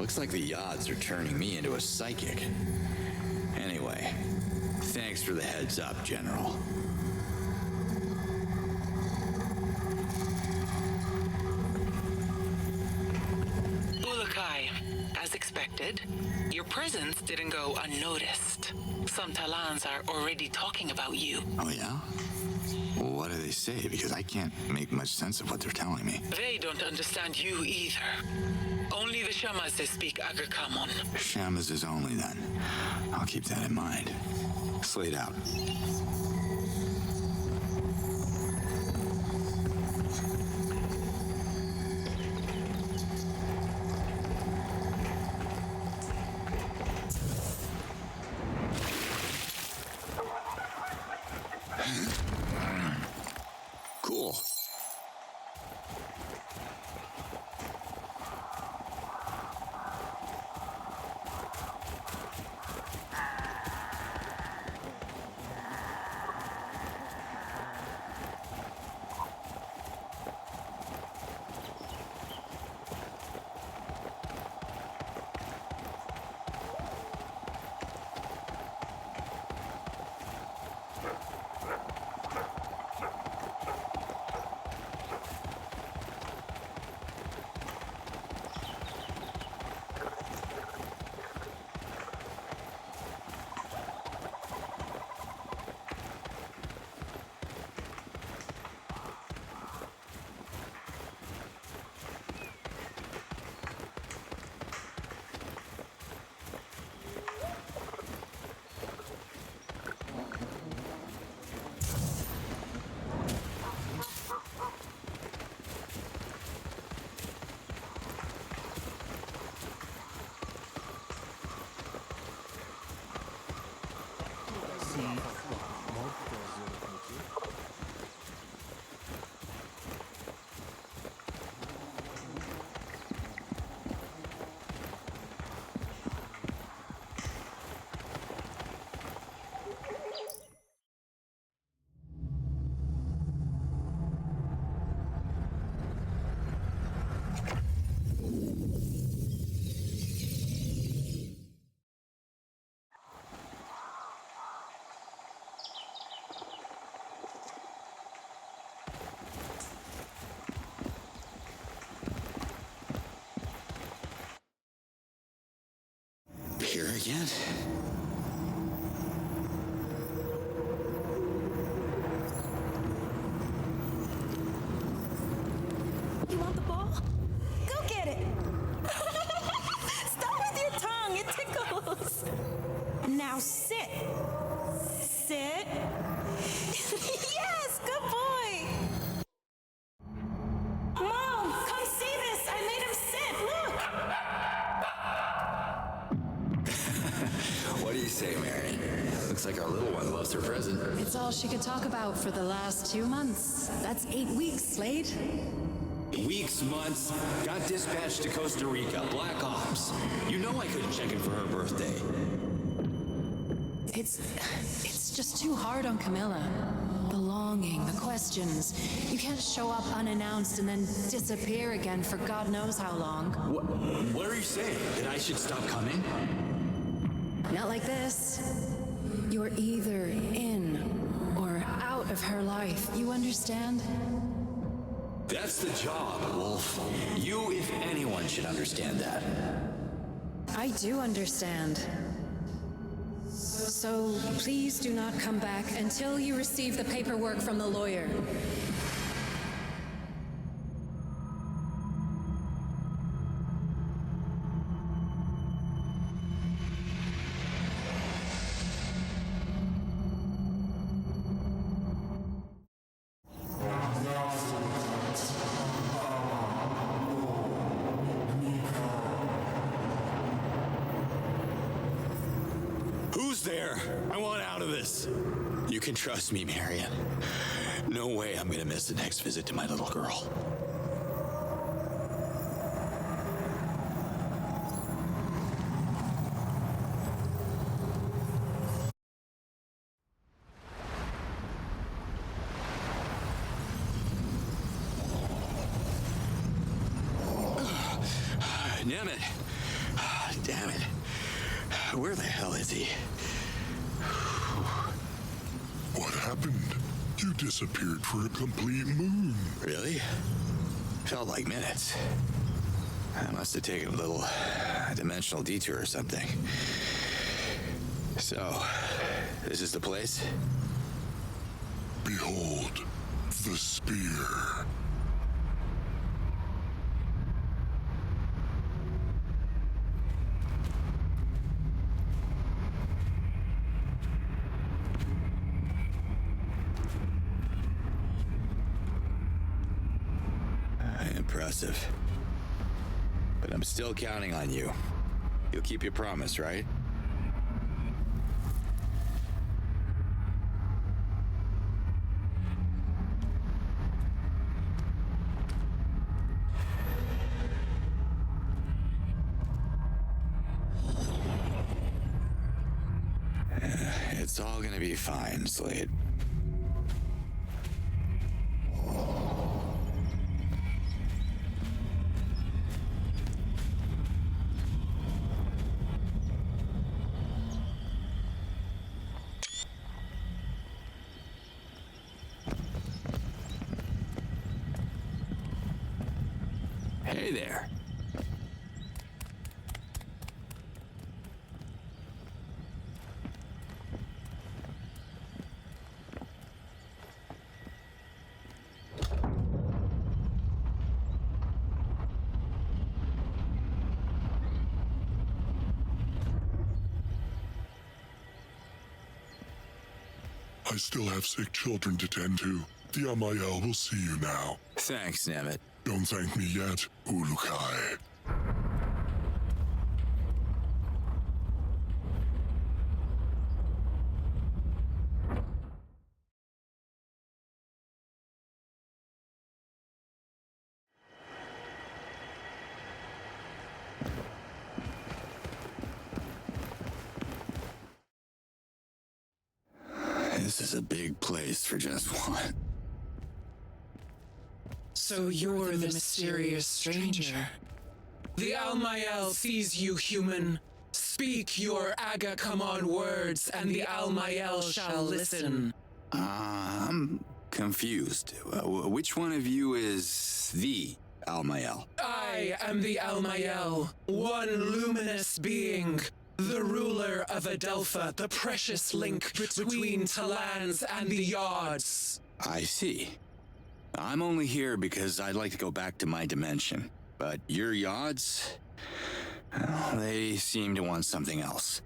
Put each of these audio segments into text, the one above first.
Looks like the odds are turning me into a psychic. Anyway, thanks for the heads up, General. As expected, your presence didn't go unnoticed. Some Talans are already talking about you. Oh, yeah? Well, what do they say? Because I can't make much sense of what they're telling me. They don't understand you either. Only the Shamas speak Agakamon. Shamas is only then. I'll keep that in mind. Slate out. Cool. Here again? You want the ball? Go get it! Stop with your tongue, it tickles! Now sit. Sit. Yes, good boy! Mom, come see this! I made him sit, look! What do you say, Mary? Looks like our little one loves her present. It's all she could talk about for the last 2 months. That's 8 weeks, Slade. Weeks, months, got dispatched to Costa Rica, Black Ops. You know I couldn't check in for her birthday. It's just too hard on Camilla. The longing, the questions. You can't show up unannounced and then disappear again for God knows how long. What are you saying? That I should stop coming? Not like this. You're either in or out of her life. You understand? That's the job, Wolf. You, if anyone, should understand that. I do understand. So please do not come back until you receive the paperwork from the lawyer. Who's there? I want out of this. You can trust me, Marion. No way I'm gonna miss the next visit to my little girl. Nemeth, Damn it. Where the hell is he? What happened? You disappeared for a complete moon. Really? Felt like minutes. I must have taken a little dimensional detour or something. So, this is the place? Behold, the spear. Impressive. But I'm still counting on you. You'll keep your promise, right? It's all gonna be fine, Slade. Hey there. I still have sick children to tend to. The Almayel will see you now. Thanks, Nemeth. Don't thank me yet, Ulukai. This is a big place for just one. So you're the mysterious stranger. The Almayel sees you, human. Speak your Aga come on words, and the Almayel shall listen. I'm confused. Which one of you is the Almayel? I am the Almayel, one luminous being, the ruler of Adelpha, the precious link between Talans and the Yards. I see. I'm only here because I'd like to go back to my dimension. But your Yards? Well, they seem to want something else.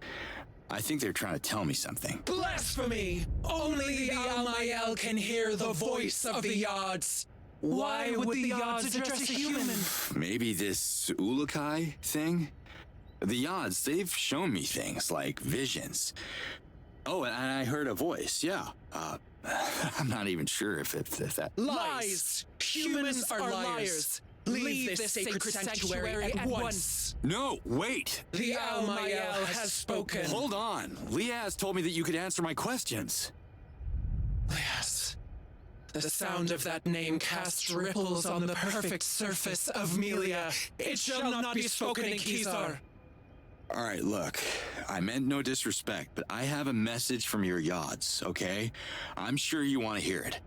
I think they're trying to tell me something. Blasphemy! Only the Almayel can hear the voice of the Yards. Why would the Yards address a human? Maybe this Ulukai thing? The Yards, they've shown me things like visions. Oh, and I heard a voice, yeah. I'm not even sure if that... Lies! Humans are liars! Leave this sacred sanctuary at once! No, wait! The Almayel has spoken. Hold on. Lehaz told me that you could answer my questions. Lehaz. The sound of that name casts ripples on the perfect surface of Melia. It shall not be spoken in Kezar. All right, look, I meant no disrespect, but I have a message from your Yards, okay? I'm sure you want to hear it.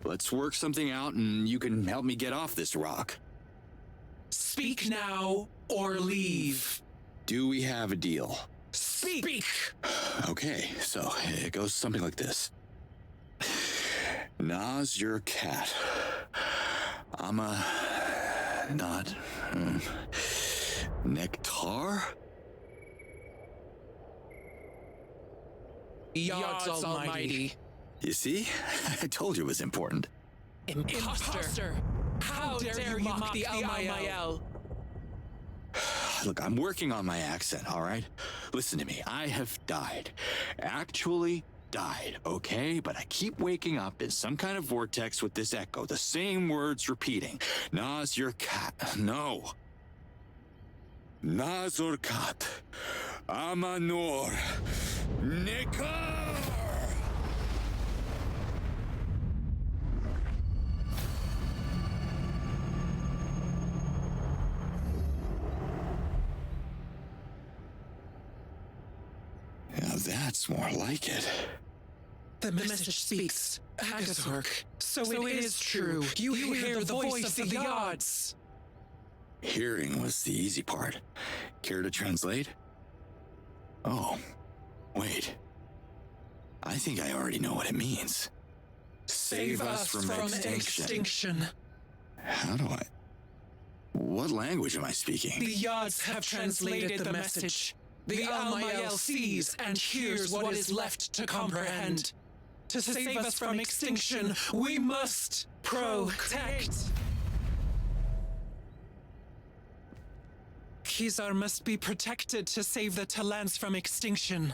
Let's work something out and you can help me get off this rock. Speak now or leave. Do we have a deal? Speak! Okay, so it goes something like this. Nas, your cat. I'm a... not... Nectar? Yards Almighty. You see? I told you it was important. Imposter! How dare you mock the Almayel? Look, I'm working on my accent, all right? Listen to me. I have died. Actually died, okay? But I keep waking up in some kind of vortex with this echo, the same words repeating. Nas, your cat. No. Nazor kat. Amanor. Nekar! Now that's more like it. The message speaks. Agazork. So it is true. You hear the voice of the odds. Hearing was the easy part. Care to translate? Oh, wait. I think I already know what it means. Save us from extinction. How do I... What language am I speaking? The odds have translated the message. The Almayel sees and hears what is left to comprehend. To save us from extinction, we must protect. Kizar must be protected to save the Talans from extinction.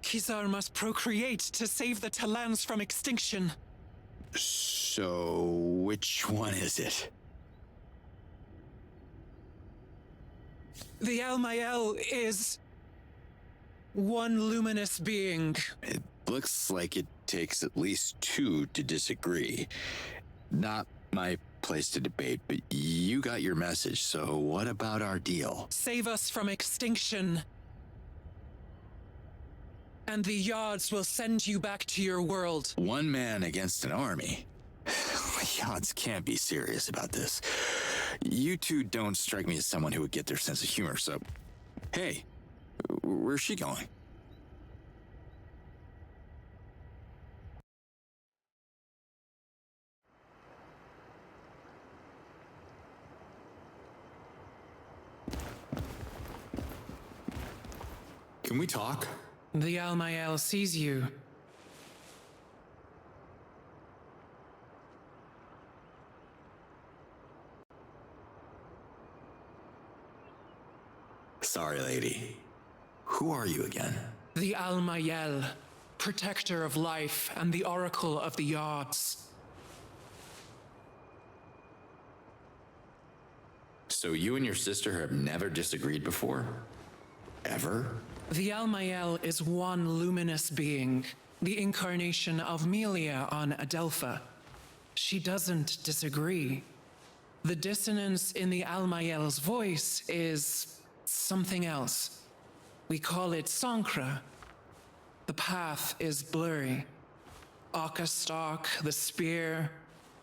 Kizar must procreate to save the Talans from extinction. So, which one is it? The Almayel is one luminous being. It looks like it takes at least two to disagree. Not my place to debate, but you got your message, so what about our deal? Save us from extinction. And the Yards will send you back to your world. One man against an army? Yods can't be serious about this. You two don't strike me as someone who would get their sense of humor, so... Hey, where's she going? Can we talk? The Almayel sees you. Sorry, lady. Who are you again? The Almayel, protector of life and the oracle of the Yards. So you and your sister have never disagreed before? Ever? The Almayel is one luminous being, the incarnation of Melia on Adelpha. She doesn't disagree. The dissonance in the Almayel's voice is something else. We call it Sankra. The path is blurry. Aka stalk, the spear.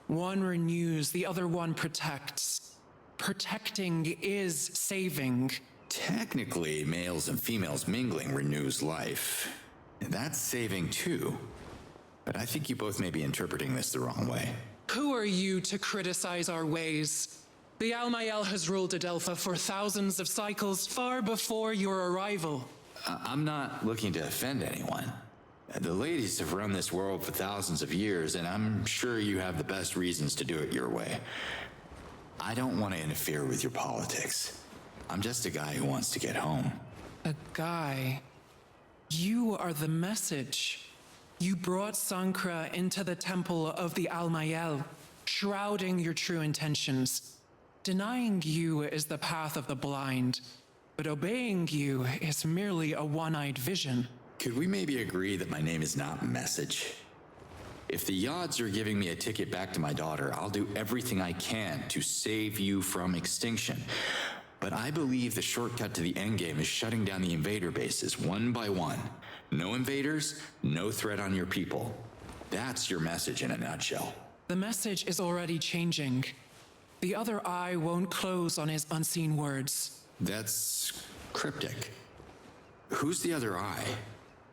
One renews, the other one protects. Protecting is saving. Technically, males and females mingling renews life. That's saving too. But I think you both may be interpreting this the wrong way. Who are you to criticize our ways? The Almayel has ruled Adelpha for thousands of cycles far before your arrival. I'm not looking to offend anyone. The ladies have run this world for thousands of years, and I'm sure you have the best reasons to do it your way. I don't want to interfere with your politics. I'm just a guy who wants to get home. A guy? You are the message. You brought Sankra into the temple of the Almayel, shrouding your true intentions. Denying you is the path of the blind, but obeying you is merely a one-eyed vision. Could we maybe agree that my name is not Message? If the Yods are giving me a ticket back to my daughter, I'll do everything I can to save you from extinction. But I believe the shortcut to the endgame is shutting down the invader bases one by one. No invaders, no threat on your people. That's your message in a nutshell. The message is already changing. The other eye won't close on his unseen words. That's cryptic. Who's the other eye?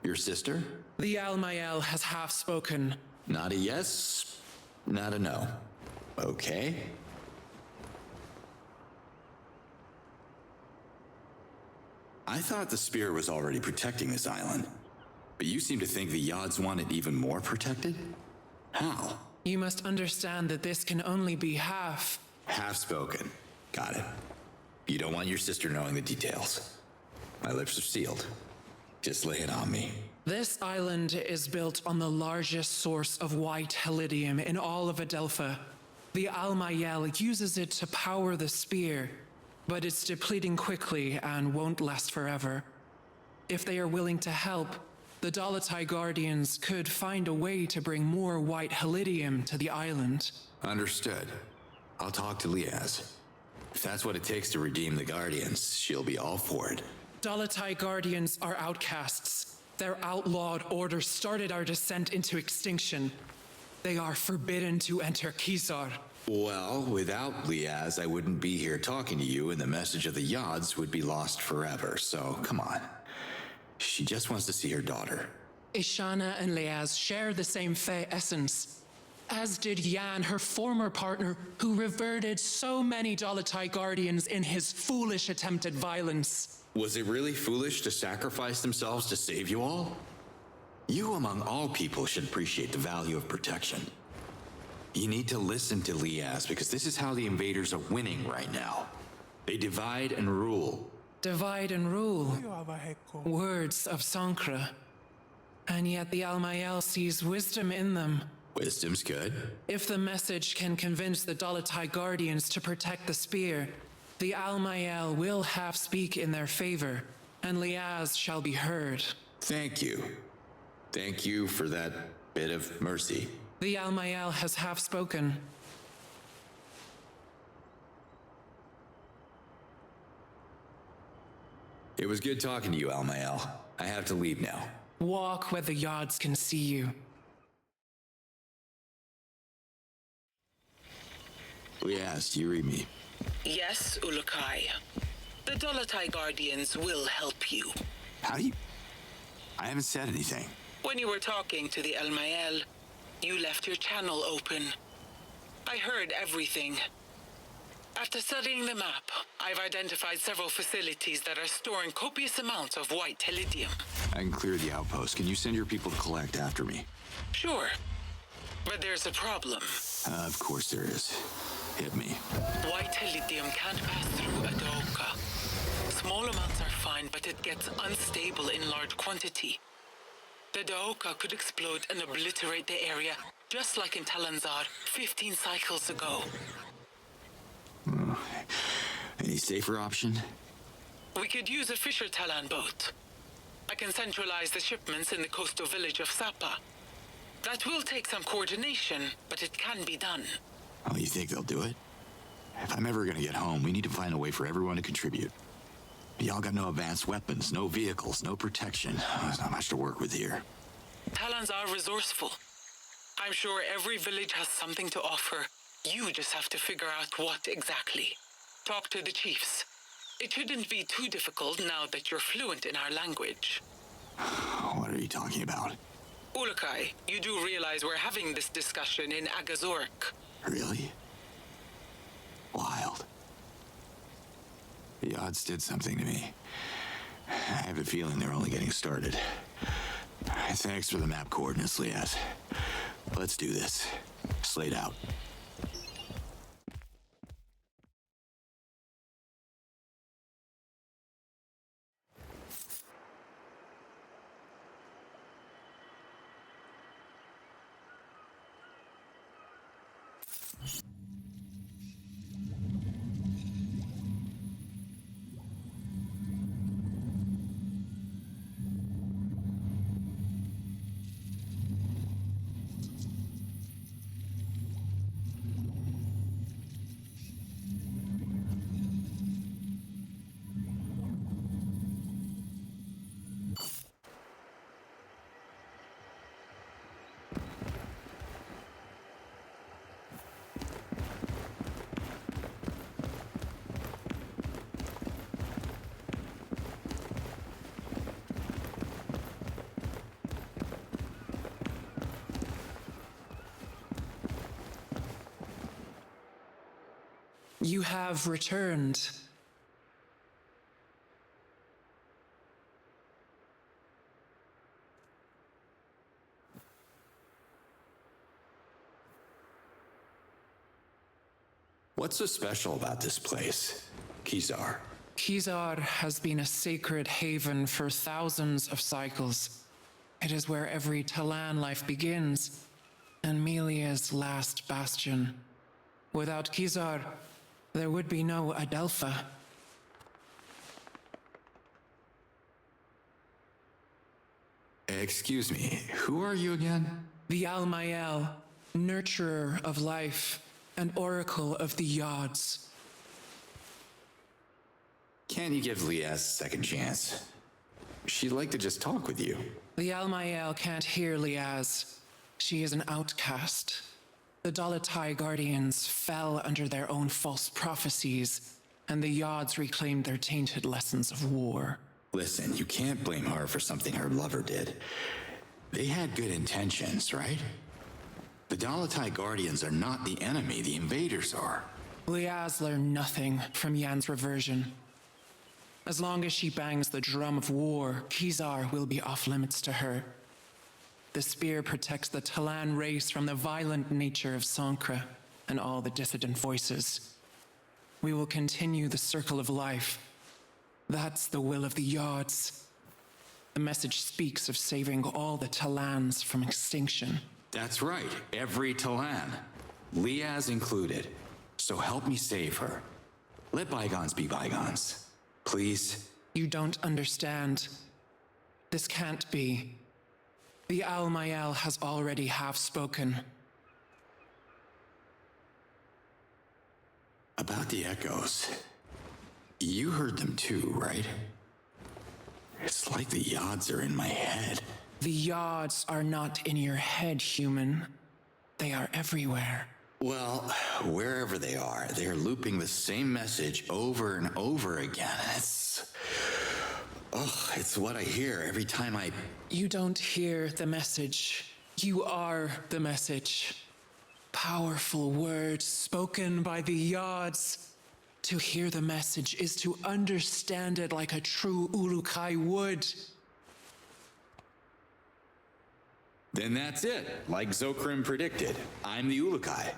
Your sister? The Almayel has half spoken. Not a yes, not a no. Okay. I thought the spear was already protecting this island, but you seem to think the Yods want it even more protected? How? You must understand that this can only be half. Half spoken. Got it. You don't want your sister knowing the details. My lips are sealed. Just lay it on me. This island is built on the largest source of white helidium in all of Adelpha. The Almayel uses it to power the spear, but it's depleting quickly and won't last forever. If they are willing to help, the Dalatai Guardians could find a way to bring more white helidium to the island. Understood. I'll talk to Lehaz. If that's what it takes to redeem the Guardians, she'll be all for it. Dalatai Guardians are outcasts. Their outlawed order started our descent into extinction. They are forbidden to enter Kizar. Well, without Lehaz, I wouldn't be here talking to you, and the message of the Yods would be lost forever, so come on. She just wants to see her daughter. Ishana and Lehaz share the same Fey essence, as did Yan, her former partner, who reverted so many Dalatai Guardians in his foolish attempt at violence. Was it really foolish to sacrifice themselves to save you all? You, among all people, should appreciate the value of protection. You need to listen to Lehaz, because this is how the invaders are winning right now. They divide and rule. Divide and rule. Words of Sankra. And yet the Almayel sees wisdom in them. Wisdom's good. If the message can convince the Dalatai Guardians to protect the spear, the Almayel will half speak in their favor, and Lehaz shall be heard. Thank you. Thank you for that bit of mercy. The Almayel has half spoken. It was good talking to you, Almayel. I have to leave now. Walk where the Yods can see you. Yes, you read me. Yes, Ulukai. The Dalatai Guardians will help you. How do you... I haven't said anything. When you were talking to the Almayel, you left your channel open. I heard everything. After studying the map, I've identified several facilities that are storing copious amounts of white Telidium. I can clear the outpost. Can you send your people to collect after me? Sure. But there's a problem. Of course there is. Hit me. White Telidium can't pass through a Daoka. Small amounts are fine, but it gets unstable in large quantity. The Daoka could explode and obliterate the area, just like in Talanzar 15 cycles ago. Any safer option? We could use a Fisher Talan boat. I can centralize the shipments in the coastal village of Sapa. That will take some coordination, but it can be done. Oh, you think they'll do it? If I'm ever gonna get home, we need to find a way for everyone to contribute. Y'all got no advanced weapons, no vehicles, no protection. There's not much to work with here. Talans are resourceful. I'm sure every village has something to offer. You just have to figure out what exactly. Talk to the chiefs. It shouldn't be too difficult now that you're fluent in our language. What are you talking about? Ulukai, you do realize we're having this discussion in Agazork. Really? Wild. The odds did something to me. I have a feeling they're only getting started. Thanks for the map coordinates, Lehaz. Let's do this. Slate out. You have returned. What's so special about this place, Kizar? Kizar has been a sacred haven for thousands of cycles. It is where every Talan life begins, and Melia's last bastion. Without Kizar, there would be no Adelpha. Excuse me, who are you again? The Almayel, nurturer of life, and oracle of the Yods. Can't you give Lehaz a second chance? She'd like to just talk with you. The Almayel can't hear Lehaz. She is an outcast. The Dalatai Guardians fell under their own false prophecies, and the Yods reclaimed their tainted lessons of war. Listen, you can't blame her for something her lover did. They had good intentions, right? The Dalatai Guardians are not the enemy, the invaders are. Lehaz learned nothing from Yan's reversion. As long as she bangs the drum of war, Kizar will be off limits to her. The spear protects the Talan race from the violent nature of Sankra and all the dissident voices. We will continue the circle of life. That's the will of the Yods. The message speaks of saving all the Talans from extinction. That's right, every Talan. Lehaz included. So help me save her. Let bygones be bygones. Please? You don't understand. This can't be. The Almayel has already half spoken. About the echoes. You heard them too, right? It's like the Yods are in my head. The Yods are not in your head, human. They are everywhere. Well, wherever they are looping the same message over and over again. It's what I hear every time I... You don't hear the message. You are the message. Powerful words spoken by the Yods. To hear the message is to understand it like a true Urukai would. Then that's it, like Zokrim predicted. I'm the Ulukai.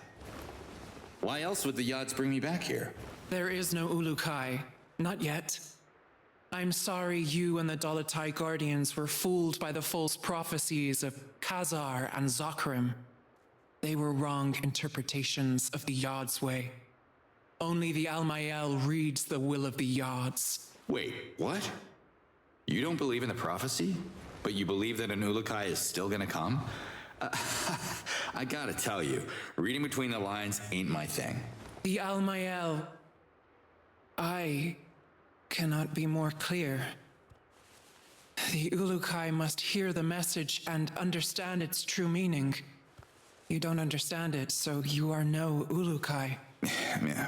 Why else would the Yods bring me back here? There is no Ulukai. Not yet. I'm sorry you and the Dalatai Guardians were fooled by the false prophecies of Khazar and Zokrim. They were wrong interpretations of the Yods' way. Only the Almayel reads the will of the Yods. Wait, what? You don't believe in the prophecy? But you believe that an Ulukai is still gonna come? I gotta tell you, reading between the lines ain't my thing. The Almayel... I cannot be more clear. The Ulukai must hear the message and understand its true meaning. You don't understand it, so you are no Ulukai.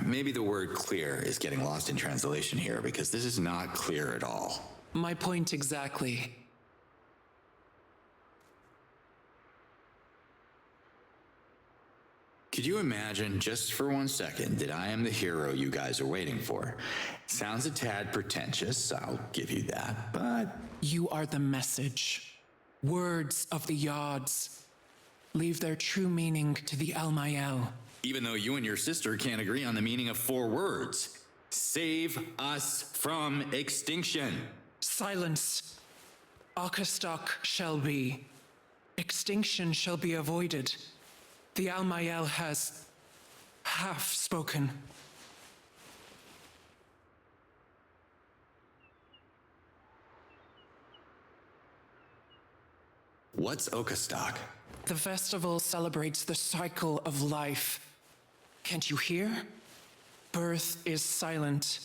Maybe the word clear is getting lost in translation here, because this is not clear at all. My point exactly. Could you imagine, just for 1 second, that I am the hero you guys are waiting for? Sounds a tad pretentious, I'll give you that, but... You are the message. Words of the Yods. Leave their true meaning to the Almayel. Even though you and your sister can't agree on the meaning of 4 words. Save us from extinction. Silence. Akastok shall be. Extinction shall be avoided. The Almayel has half spoken. What's Okastok? The festival celebrates the cycle of life. Can't you hear? Birth is silent.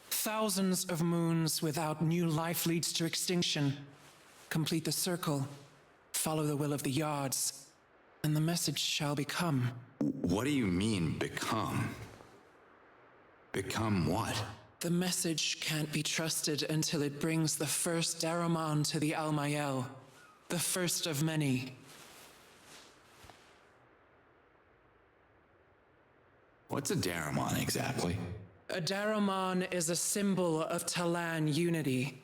Thousands of moons without new life leads to extinction. Complete the circle. Follow the will of the Yods. And the message shall become. What do you mean, become? Become what? The message can't be trusted until it brings the first Daramon to the Almayel. The first of many. What's a Daramon exactly? A Daramon is a symbol of Talan unity.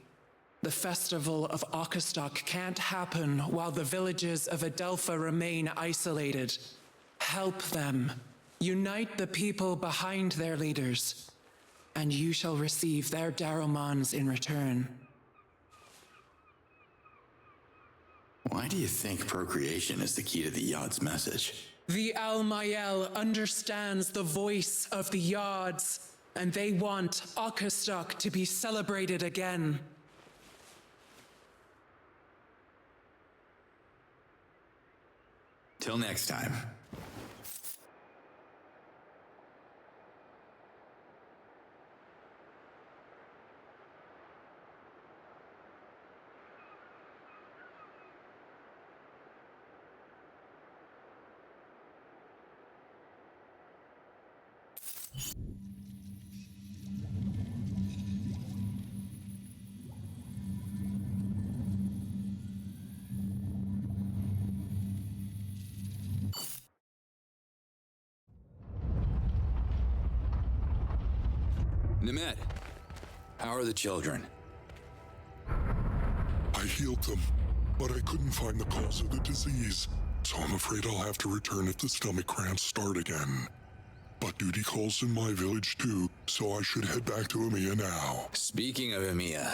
The festival of Akastok can't happen while the villages of Adelpha remain isolated. Help them. Unite the people behind their leaders, and you shall receive their Daramons in return. Why do you think procreation is the key to the Yod's message? The Almayel understands the voice of the Yods, and they want Akastok to be celebrated again. Till next time. Nemet, how are the children? I healed them, but I couldn't find the cause of the disease, so I'm afraid I'll have to return if the stomach cramps start again. But duty calls in my village too, so I should head back to Emea now. Speaking of Emea,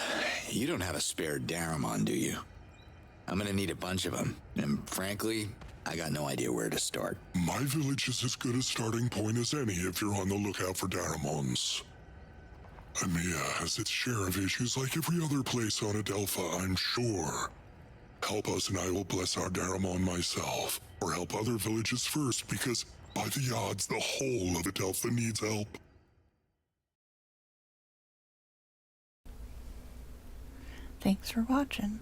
you don't have a spare Daramon, do you? I'm gonna need a bunch of them, and frankly, I got no idea where to start. My village is as good a starting point as any if you're on the lookout for Daramons. Emea has its share of issues like every other place on Adelpha, I'm sure. Help us and I will bless our Daramon myself, or help other villages first, because by the odds, the whole of Adelpha needs help. Thanks for watching.